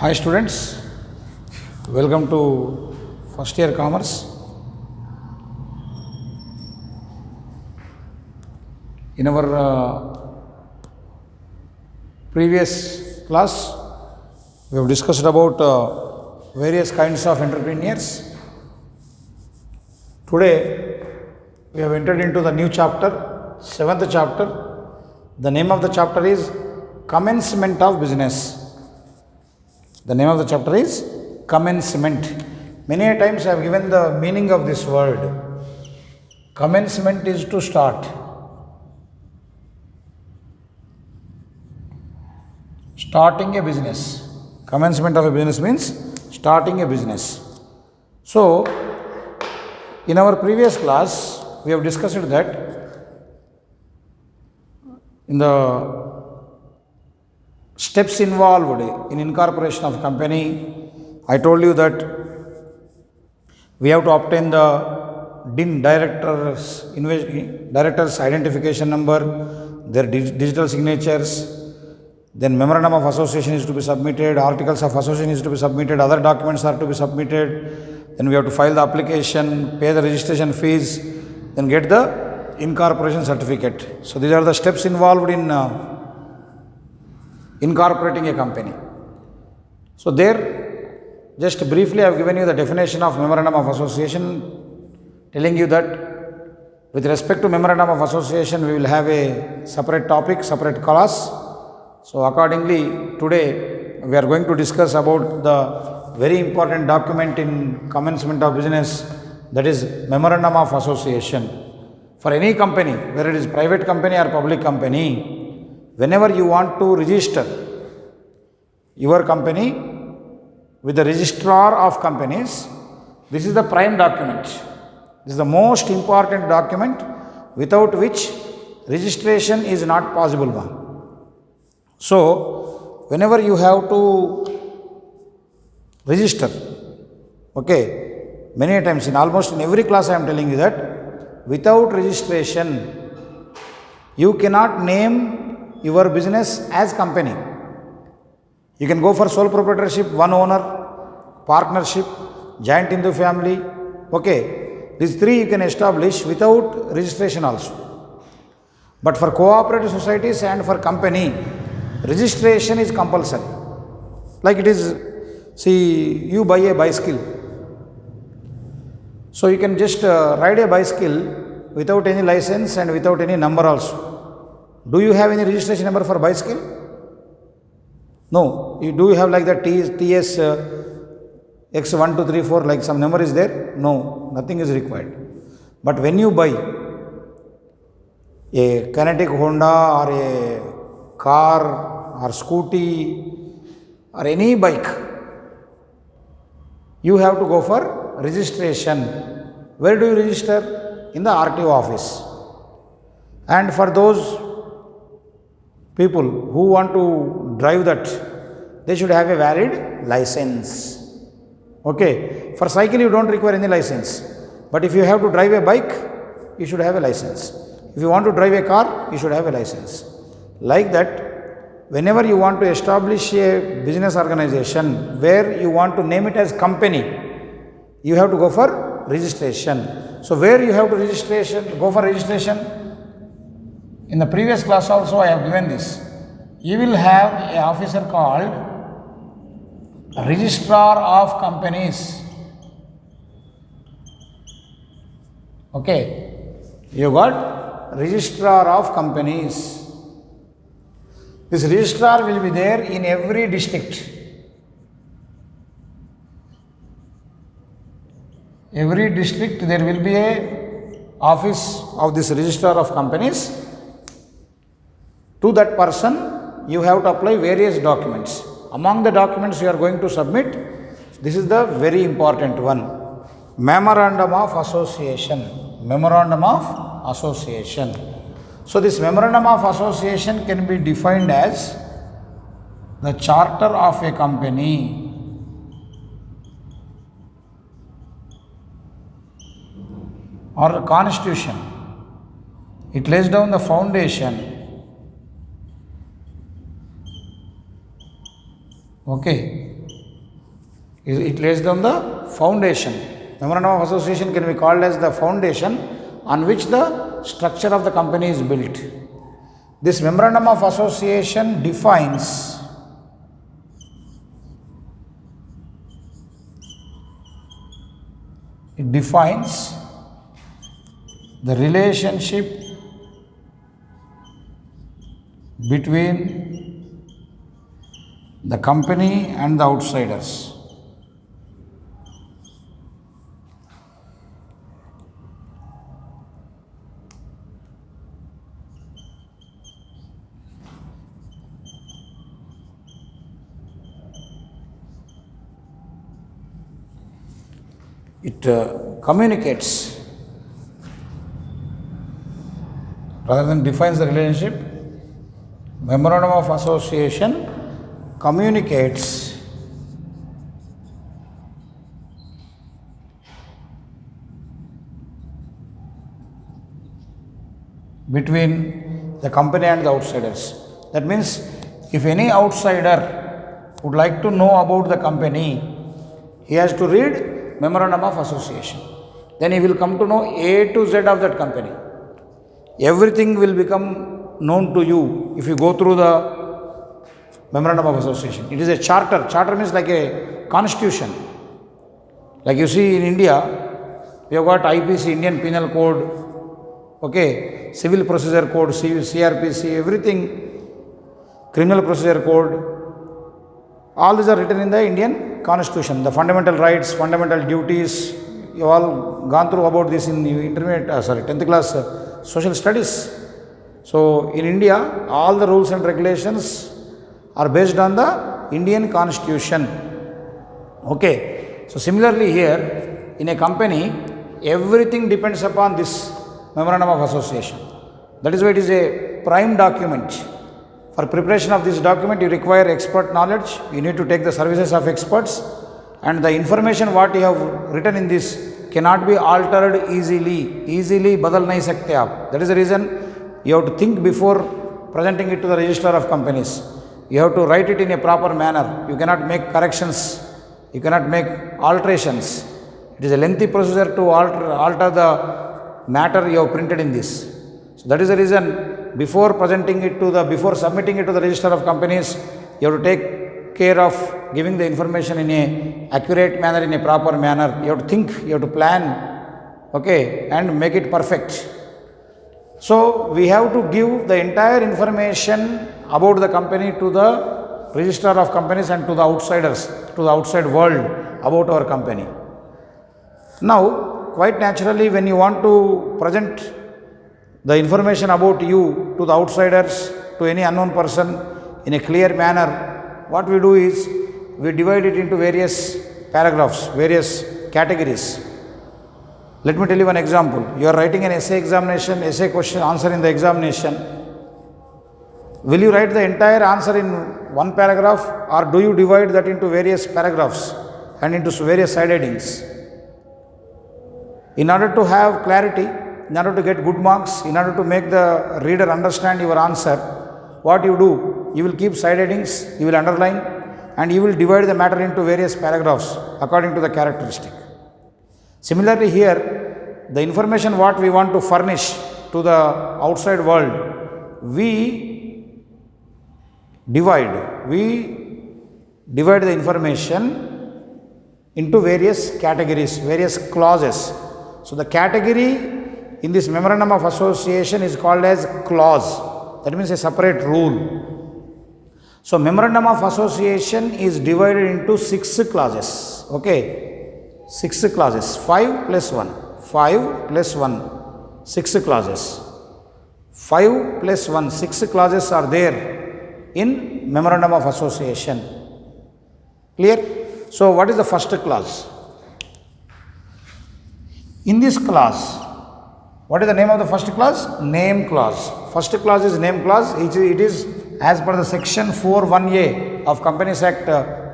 Hi students, welcome to first year commerce. In our previous class, we have discussed about various kinds of entrepreneurs. Today, we have entered into the new chapter, 7th chapter. The name of the chapter is Commencement of Business. The name of the chapter is Commencement. Many a times I have given the meaning of this word. Commencement is to start. Starting a business. Commencement of a business means starting a business. So, in our previous class, we have discussed that in the steps involved in incorporation of company, I told you that we have to obtain the DIN director's identification number, their digital signatures, then memorandum of association is to be submitted, articles of association is to be submitted, other documents are to be submitted, then we have to file the application, pay the registration fees, then get the incorporation certificate. So these are the steps involved in incorporating a company. So there, just briefly I have given you the definition of memorandum of association, telling you that with respect to memorandum of association we will have a separate topic, separate class. So accordingly, today we are going to discuss about the very important document in commencement of business, that is memorandum of association. For any company, whether it is private company or public company, whenever you want to register your company with the registrar of companies, this is the prime document. This is the most important document without which registration is not possible one. So, whenever you have to register, okay, many times in almost in every class I am telling you that without registration, you cannot name your business as company. You can go for sole proprietorship, one owner, partnership, joint into family. Okay, these three you can establish without registration also. But for cooperative societies and for company, registration is compulsory. Like it is, see, you buy a bicycle. So you can just ride a bicycle without any license and without any number also. Do you have any registration number for bicycle? No. Do you have like that TS X1234, like some number is there? No, nothing is required. But when you buy a kinetic Honda or a car or scooty or any bike, you have to go for registration. Where do you register? In the RTO office. And for those people who want to drive that, they should have a valid license. Okay, for cycle you don't require any license, but if you have to drive a bike, you should have a license. If you want to drive a car, you should have a license. Like that, whenever you want to establish a business organization where you want to name it as company, you have to go for registration. So where you have to go for registration? In the previous class also I have given this. You will have an officer called Registrar of Companies. Okay. You got Registrar of Companies. This registrar will be there in every district. Every district there will be a office of this Registrar of Companies. To that person, you have to apply various documents. Among the documents you are going to submit, this is the very important one. Memorandum of Association. Memorandum of Association. So this Memorandum of Association can be defined as the charter of a company or a constitution. It lays down the foundation Okay, it lays down the foundation. Memorandum of association can be called as the foundation on which the structure of the company is built. This memorandum of association defines the relationship between the company and the outsiders. It communicates rather than defines the relationship. Memorandum of association communicates between the company and the outsiders. That means if any outsider would like to know about the company, he has to read memorandum of association. Then he will come to know A to Z of that company. Everything will become known to you if you go through the memorandum of association. It is a charter. Charter means like a constitution. Like you see in India, we have got IPC, Indian Penal Code, okay, Civil Procedure Code, CRPC, everything, Criminal Procedure Code. All these are written in the Indian Constitution. The fundamental rights, fundamental duties, you all gone through about this in 10th class social studies. So in India, all the rules and regulations are based on the Indian Constitution. Okay. So similarly here, in a company, everything depends upon this memorandum of association. That is why it is a prime document. For preparation of this document, you require expert knowledge. You need to take the services of experts, and the information what you have written in this cannot be altered easily. Easily badal nahi sakte aap. That is the reason you have to think before presenting it to the Registrar of Companies. You have to write it in a proper manner. You cannot make corrections. You cannot make alterations. It is a lengthy procedure to alter the matter you have printed in this. So that is the reason before submitting it to the Register of Companies, you have to take care of giving the information in a accurate manner, in a proper manner. You have to think, you have to plan, okay, and make it perfect. So we have to give the entire information about the company to the Registrar of Companies and to the outsiders, to the outside world about our company. Now, quite naturally, when you want to present the information about you to the outsiders, to any unknown person in a clear manner, what we do is we divide it into various paragraphs, various categories. Let me tell you one example. You are writing an essay examination, essay question answer in the examination. Will you write the entire answer in one paragraph, or do you divide that into various paragraphs and into various side headings? In order to have clarity, in order to get good marks, in order to make the reader understand your answer, what you do, you will keep side headings, you will underline, and you will divide the matter into various paragraphs according to the characteristic. Similarly here, the information what we want to furnish to the outside world, we divide the information into various categories, various clauses. So the category in this memorandum of association is called as clause. That means a separate rule. So memorandum of association is divided into 6 clauses. Okay, 6 clauses. 5 plus 1. 5 plus 1. 6 clauses. 5 plus 1. 6 clauses are there in memorandum of association. Clear? So what is the first clause? In this clause, what is the name of the first clause? Name clause. First clause is name clause. It is as per the section 4(1)(a) of Companies Act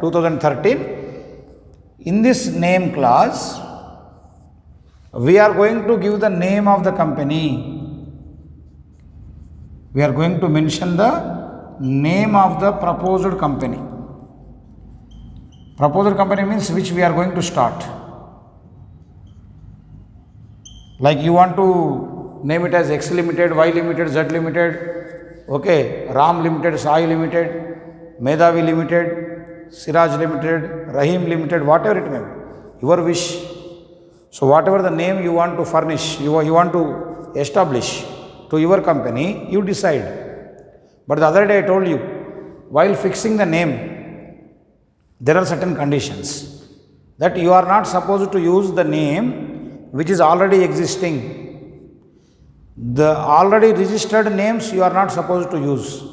2013. In this name clause, we are going to give the name of the company. We are going to mention the name of the proposed company. Proposed company means which we are going to start. Like you want to name it as X Limited, Y Limited, Z Limited, okay, Ram Limited, Sai Limited, Medhavi Limited, Siraj Limited, Rahim Limited, whatever it may be, your wish. So whatever the name you want to furnish, you want to establish to your company, you decide. But the other day I told you, while fixing the name, there are certain conditions that you are not supposed to use the name which is already existing. The already registered names you are not supposed to use.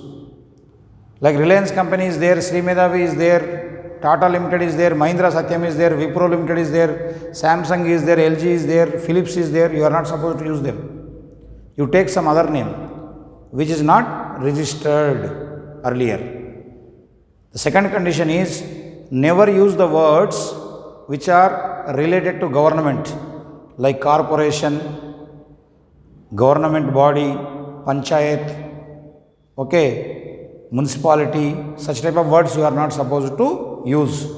Like Reliance Company is there, Sri Medhavi is there, Tata Limited is there, Mahindra Satyam is there, Wipro Limited is there, Samsung is there, LG is there, Philips is there, you are not supposed to use them. You take some other name which is not registered earlier. The second condition is never use the words which are related to government, like corporation, government body, panchayat, okay, municipality, such type of words you are not supposed to use.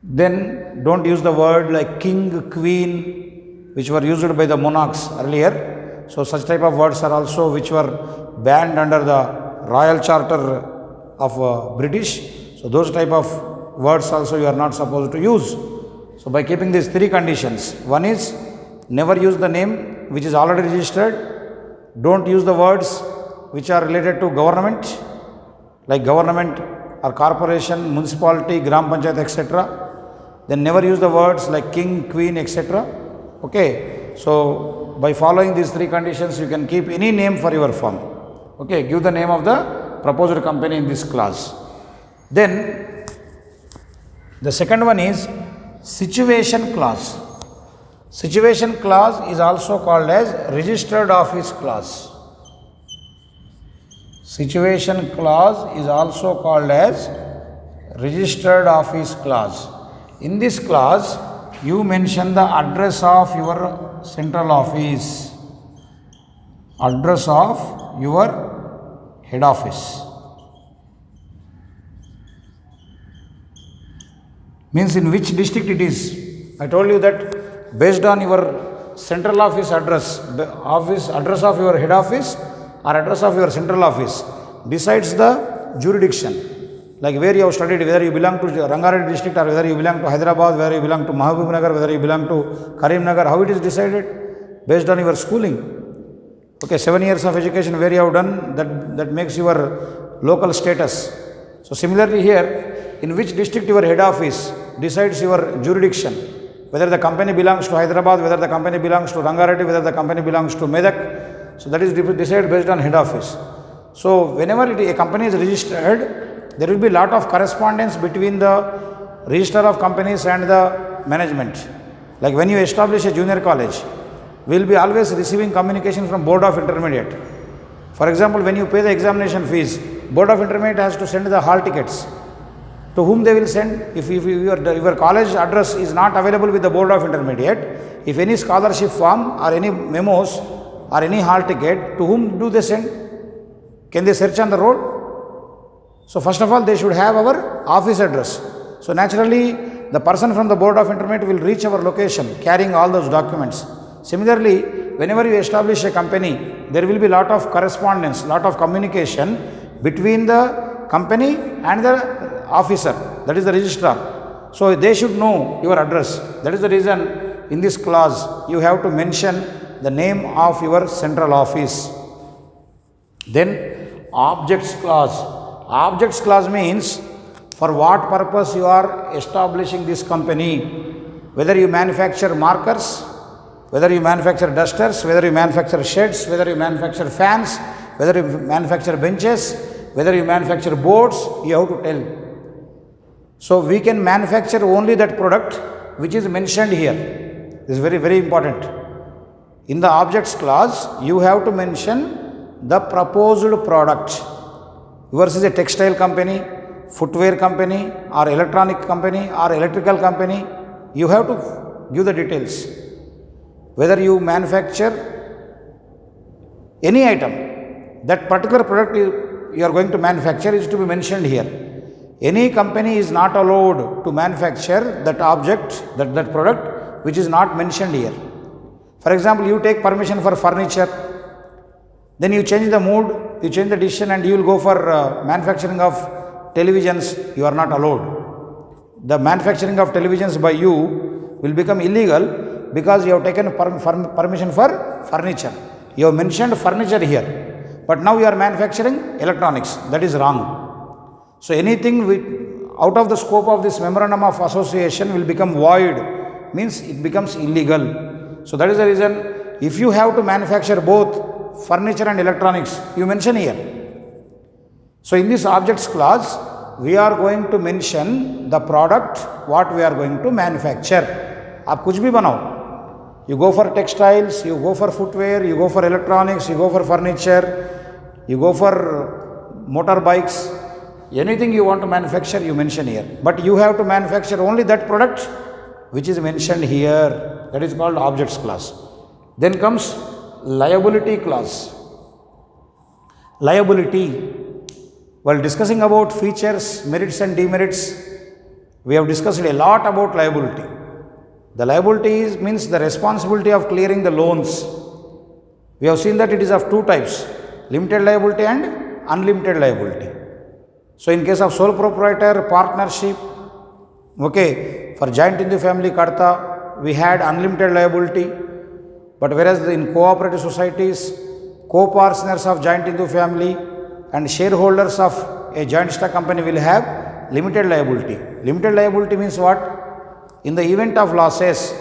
Then don't use the word like king, queen, which were used by the monarchs earlier. So such type of words are also which were banned under the Royal Charter of British. So those type of words also you are not supposed to use. So by keeping these three conditions, one is never use the name which is already registered, don't use the words which are related to government, like government or corporation, municipality, gram panchayat, etc. Then never use the words like king, queen, etc. Okay, so by following these three conditions, you can keep any name for your firm. Okay, give the name of the proposed company in this clause. Then the second one is situation clause. Situation clause is also called as registered office clause. Situation clause is also called as registered office clause. In this clause, you mention the address of your central office, address of your head office. Means in which district it is. I told you that based on your central office address, address of your head office or address of your central office decides the jurisdiction. Like where you have studied, whether you belong to Rangareddy district or whether you belong to Hyderabad, whether you belong to Mahabubnagar, whether you belong to Karimnagar, how it is decided? Based on your schooling. Okay, 7 years of education where you have done, that makes your local status. So similarly here, in which district your head office decides your jurisdiction. Whether the company belongs to Hyderabad, whether the company belongs to Rangareddy, whether the company belongs to Medak. So that is decided based on head office. So whenever a company is registered, there will be lot of correspondence between the register of companies and the management. Like when you establish a junior college, we will be always receiving communication from Board of Intermediate. For example, when you pay the examination fees, Board of Intermediate has to send the hall tickets. To whom they will send? If your college address is not available with the Board of Intermediate, if any scholarship form or any memos or any hall ticket, to whom do they send? Can they search on the road? So first of all, they should have our office address. So naturally, the person from the Board of Intermediate will reach our location carrying all those documents. Similarly, whenever you establish a company, there will be lot of correspondence, lot of communication between the company and the officer, that is the registrar. So they should know your address. That is the reason in this clause you have to mention the name of your central office. Then objects clause. Objects clause means for what purpose you are establishing this company. Whether you manufacture markers, whether you manufacture dusters, whether you manufacture sheds, whether you manufacture fans, whether you manufacture benches, whether you manufacture boards, you have to tell. So we can manufacture only that product which is mentioned here. This is very, very important. In the objects clause, you have to mention the proposed product. Yours is a textile company, footwear company, or electronic company, or electrical company. You have to give the details. Whether you manufacture any item, that particular product you are going to manufacture is to be mentioned here. Any company is not allowed to manufacture that object, that product which is not mentioned here. For example, you take permission for furniture, then you change the mood, you change the decision and you will go for manufacturing of televisions, you are not allowed. The manufacturing of televisions by you will become illegal because you have taken permission for furniture. You have mentioned furniture here, but now you are manufacturing electronics. That is wrong. So anything out of the scope of this memorandum of association will become void, means it becomes illegal. So that is the reason, if you have to manufacture both furniture and electronics, you mention here. So in this objects clause, we are going to mention the product what we are going to manufacture. आप कुछ भी बनाओ, you go for textiles, you go for footwear, you go for electronics, you go for furniture, you go for motorbikes, anything you want to manufacture, you mention here. But you have to manufacture only that product which is mentioned here. That is called objects clause. Then comes liability clause. Liability. While discussing about features, merits and demerits, we have discussed a lot about liability. The liability means the responsibility of clearing the loans. We have seen that it is of two types, limited liability and unlimited liability. So in case of sole proprietor, partnership, okay, for joint in the family karta, we had unlimited liability. But whereas in cooperative societies, co-partners of joint in the family and shareholders of a joint stock company will have limited liability. Limited liability means what? In the event of losses,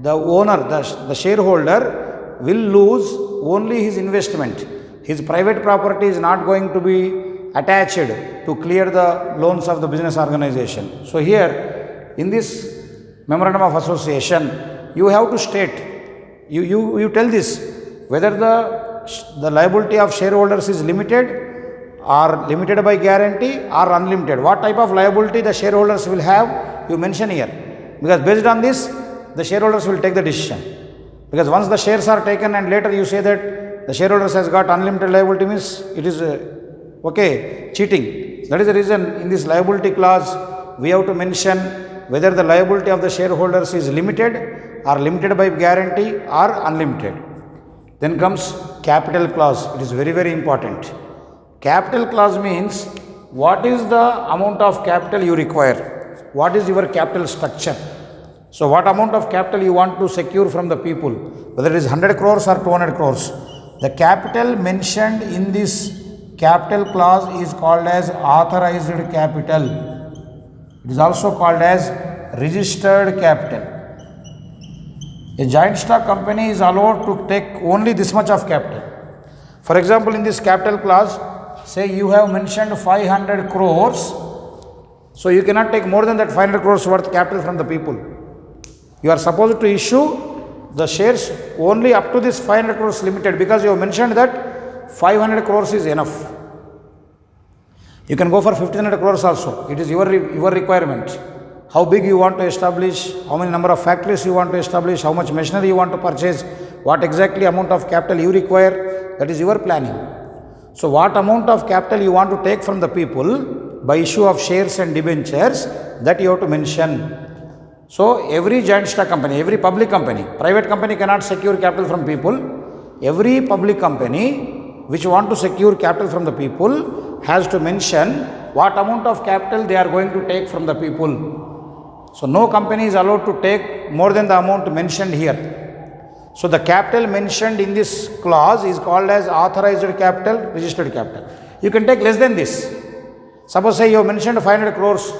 the owner, the shareholder will lose only his investment. His private property is not going to be attached to clear the loans of the business organization. So here, in this memorandum of association, you have to state, you tell this, whether the liability of shareholders is limited or limited by guarantee or unlimited. What type of liability the shareholders will have, you mention here. Because based on this, the shareholders will take the decision. Because once the shares are taken and later you say that the shareholders has got unlimited liability, means it is cheating. That is the reason in this liability clause, we have to mention whether the liability of the shareholders is limited or limited by guarantee or unlimited. Then comes capital clause. It is very, very important. Capital clause means what is the amount of capital you require? What is your capital structure? So what amount of capital you want to secure from the people, whether it is 100 crores or 200 crores. The capital mentioned in this capital clause is called as authorized capital. It is also called as registered capital. A joint stock company is allowed to take only this much of capital. For example, in this capital clause, say you have mentioned 500 crores, so you cannot take more than that 500 crores worth capital from the people. You are supposed to issue the shares only up to this 500 crores limited, because you have mentioned that 500 crores is enough. You can go for 1500 crores also. It is your requirement. How big you want to establish, how many number of factories you want to establish, how much machinery you want to purchase, what exactly amount of capital you require, that is your planning. So what amount of capital you want to take from the people by issue of shares and debentures, that you have to mention. So every joint stock company, every public company, private company cannot secure capital from people. Every public company which want to secure capital from the people has to mention what amount of capital they are going to take from the people. So no company is allowed to take more than the amount mentioned here. So the capital mentioned in this clause is called as authorized capital, registered capital. You can take less than this. Suppose say you have mentioned 500 crores.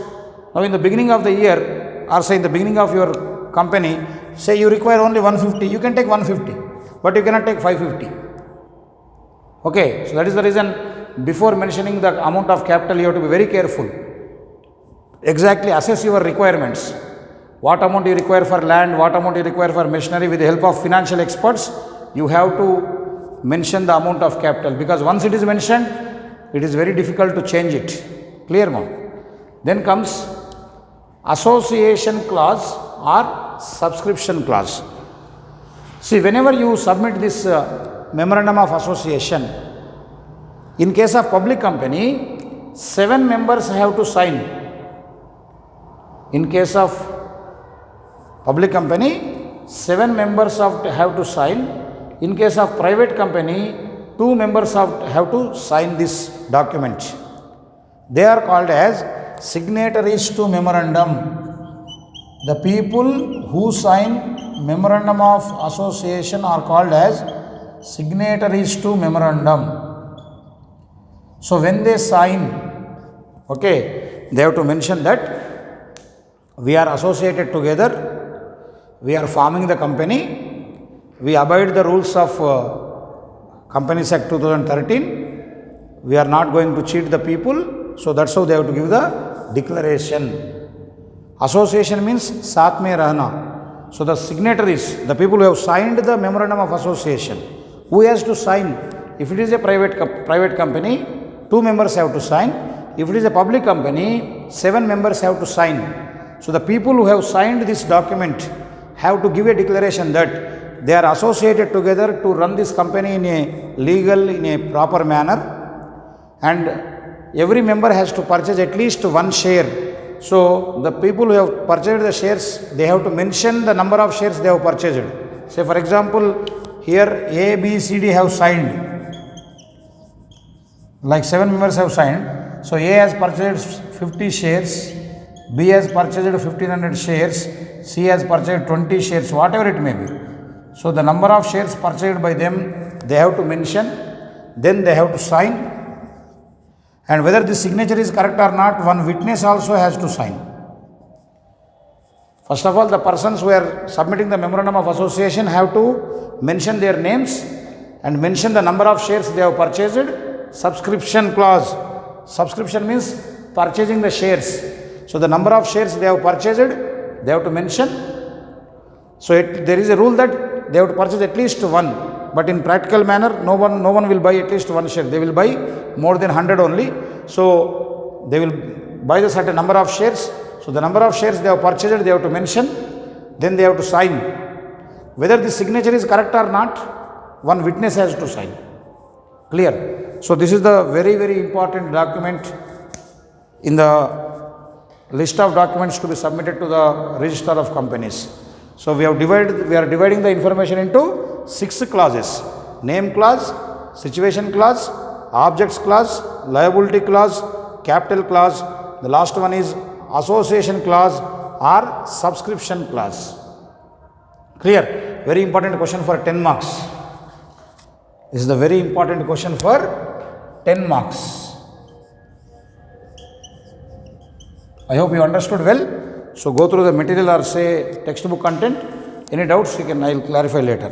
Now in the beginning of the year, or say in the beginning of your company, say you require only 150, you can take 150, but you cannot take 550. Okay, so that is the reason before mentioning the amount of capital, you have to be very careful. Exactly assess your requirements. What amount you require for land, what amount you require for machinery. With the help of financial experts, you have to mention the amount of capital, because once it is mentioned, it is very difficult to change it. Clear now? Then comes association clause or subscription clause. See, whenever you submit this memorandum of association, in case of public company, 7 members have to sign. In case of public company, 7 members have to sign. In case of private company, 2 members have to sign this document. They are called as signatories to memorandum. The people who sign memorandum of association are called as signatories to memorandum. So when they sign, okay, they have to mention that we are associated together, we are forming the company, we abide the rules of Companies Act 2013, we are not going to cheat the people. So that's how they have to give the declaration. Association means saath mein rahna. So the signatories, the people who have signed the memorandum of association, who has to sign? If it is a private company, 2 members have to sign. If it is a public company, 7 members have to sign. So the people who have signed this document have to give a declaration that they are associated together to run this company in a legal, in a proper manner, and every member has to purchase at least 1 share. So the people who have purchased the shares, they have to mention the number of shares they have purchased. Say for example, here A, B, C, D have signed, like 7 members have signed. So A has purchased 50 shares, B has purchased 1500 shares, C has purchased 20 shares, whatever it may be. So the number of shares purchased by them, they have to mention, then they have to sign. And whether the signature is correct or not, one witness also has to sign. First of all, the persons who are submitting the memorandum of association have to mention their names and mention the number of shares they have purchased. Subscription clause. Subscription means purchasing the shares. So the number of shares they have purchased, they have to mention. So there is a rule that they have to purchase at least 1. But in practical manner, no one will buy at least 1 share. They will buy more than 100 only. So they will buy the certain number of shares. So the number of shares they have purchased, they have to mention. Then they have to sign. Whether the signature is correct or not, one witness has to sign. Clear? So this is the very, very important document in the list of documents to be submitted to the Register of Companies. So we are dividing the information into 6 clauses: name clause, situation clause, objects clause, liability clause, capital clause. The last one is association clause or subscription clause. Clear? Very important question for 10 marks. This is the very important question for 10 marks. I hope you understood well. So go through the material or say textbook content. Any doubts, I will clarify later.